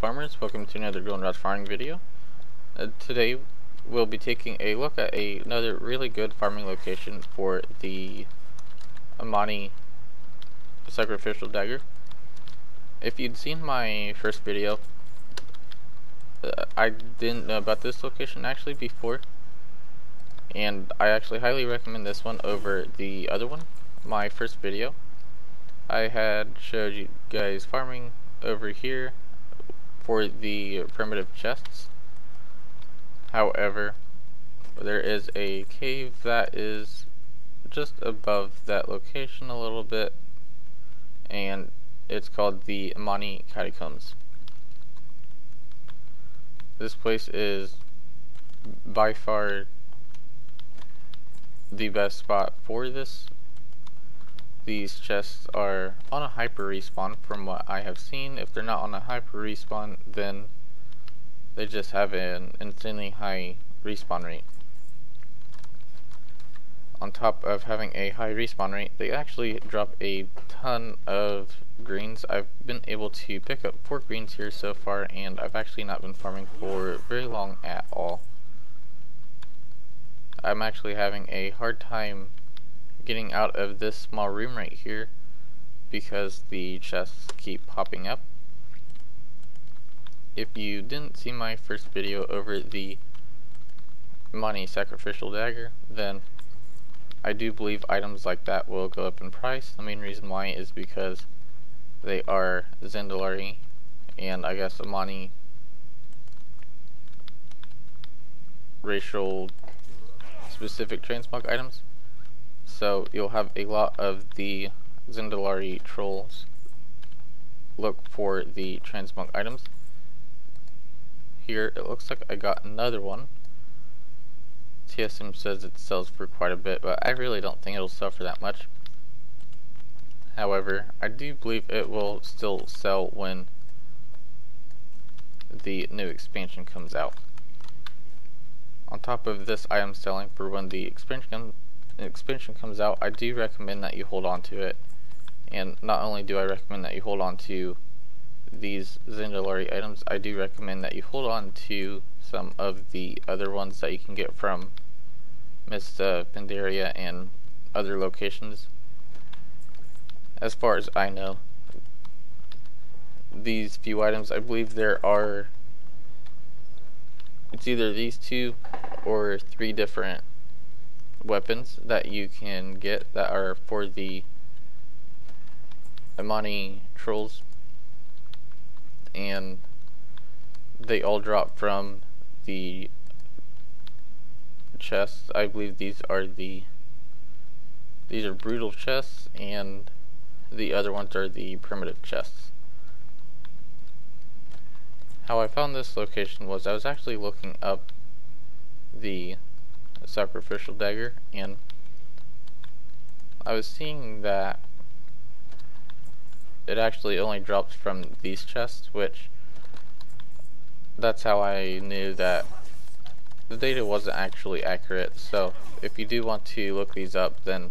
farmers, welcome to another Goldenrod farming video. Today we'll be taking a look at another really good farming location for the Opachii sacrificial dagger. If you'd seen my first video, I didn't know about this location actually before, and I actually highly recommend this one over the other one. My first video, I had showed you guys farming over here for the primitive chests. However, there is a cave that is just above that location a little bit, and it's called the Opachii Catacombs. This place is by far the best spot for this. These chests are on a hyper respawn from what I have seen. If they're not on a hyper respawn, then they just have an insanely high respawn rate. On top of having a high respawn rate, they actually drop a ton of greens. I've been able to pick up 4 greens here so far, and I've actually not been farming for very long at all. I'm actually having a hard time getting out of this small room right here because the chests keep popping up. If you didn't see my first video over the Opachii sacrificial dagger, then I do believe items like that will go up in price. The main reason why is because they are Zendalari and I guess Opachii racial specific transmog items. So you'll have a lot of the Zendalari trolls look for the transmog items. Here it looks like I got another one. TSM says it sells for quite a bit, but I really don't think it'll sell for that much. However, I do believe it will still sell when the new expansion comes out. On top of this item selling for when the expansion comes out, I do recommend that you hold on to it. And not only do I recommend that you hold on to these Zendalari items, I do recommend that you hold on to some of the other ones that you can get from Mista, Pandaria, and other locations. As far as I know, these few items, I believe there are, it's either these 2 or 3 different weapons that you can get that are for the Opachii trolls, and they all drop from the chests. I believe these are brutal chests, and the other ones are the primitive chests. How I found this location was I was actually looking up the sacrificial dagger, and I was seeing that it actually only drops from these chests, which that's how I knew that the data wasn't actually accurate. So if you do want to look these up, then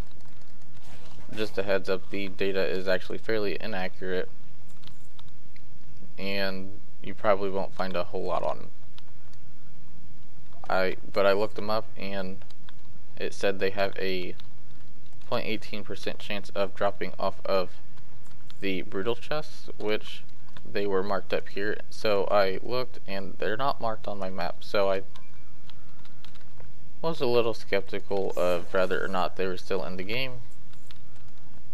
just a heads up, the data is actually fairly inaccurate, and you probably won't find a whole lot on them. But I looked them up, and it said they have a 0.18% chance of dropping off of the brutal chests, which they were marked up here. So I looked, and they're not marked on my map, so I was a little skeptical of whether or not they were still in the game.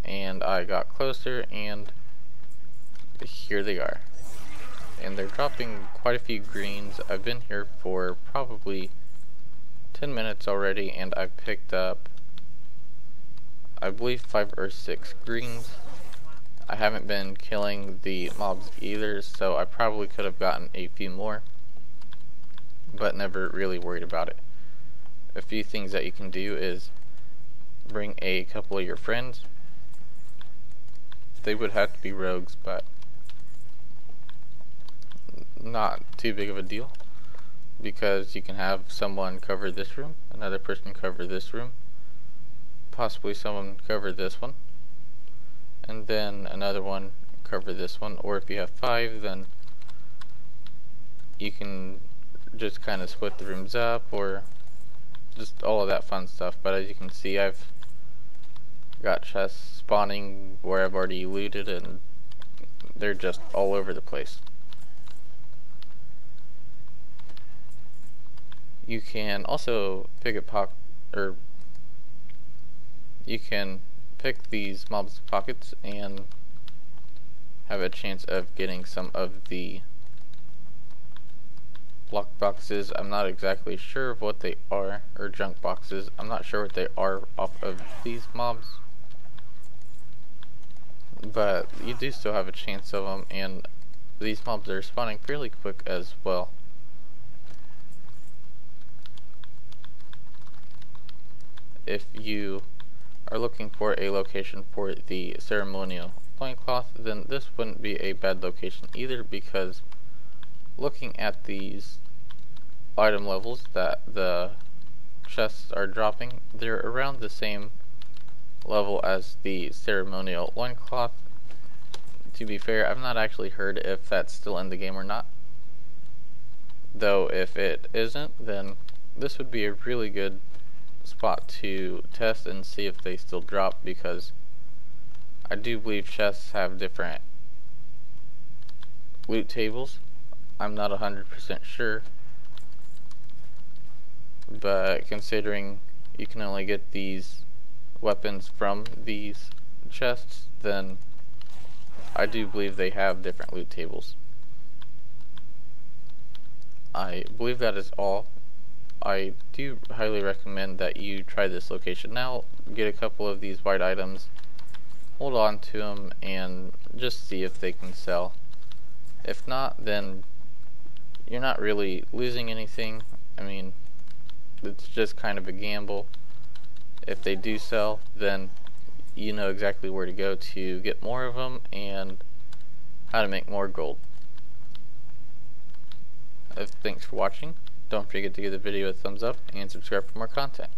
And I got closer, and here they are. And they're dropping quite a few greens. I've been here for probably 10 minutes already, and I've picked up, I believe, 5 or 6 greens. I haven't been killing the mobs either, so I probably could have gotten a few more, but never really worried about it. A few things that you can do is bring a couple of your friends. They would have to be rogues, but not too big of a deal, because you can have someone cover this room, another person cover this room, possibly someone cover this one, and then another one cover this one. Or if you have 5, then you can just kind of split the rooms up, or just all of that fun stuff. But as you can see, I've got chests spawning where I've already looted, and they're just all over the place. You can also pick you can pick these mobs' pockets and have a chance of getting some of the block boxes. I'm not exactly sure of what they are, or junk boxes. I'm not sure what they are off of these mobs, but you do still have a chance of them, and these mobs are spawning fairly quick as well. If you are looking for a location for the ceremonial loincloth, then this wouldn't be a bad location either, because looking at these item levels that the chests are dropping, they're around the same level as the ceremonial loincloth. To be fair, I've not actually heard if that's still in the game or not, though if it isn't, then this would be a really good spot to test and see if they still drop, because I do believe chests have different loot tables. I'm not 100% sure, but considering you can only get these weapons from these chests, then I do believe they have different loot tables. I believe that is all. I do highly recommend that you try this location now, get a couple of these white items, hold on to them, and just see if they can sell. If not, then you're not really losing anything. I mean, it's just kind of a gamble. If they do sell, then you know exactly where to go to get more of them and how to make more gold. Thanks for watching. Don't forget to give the video a thumbs up and subscribe for more content.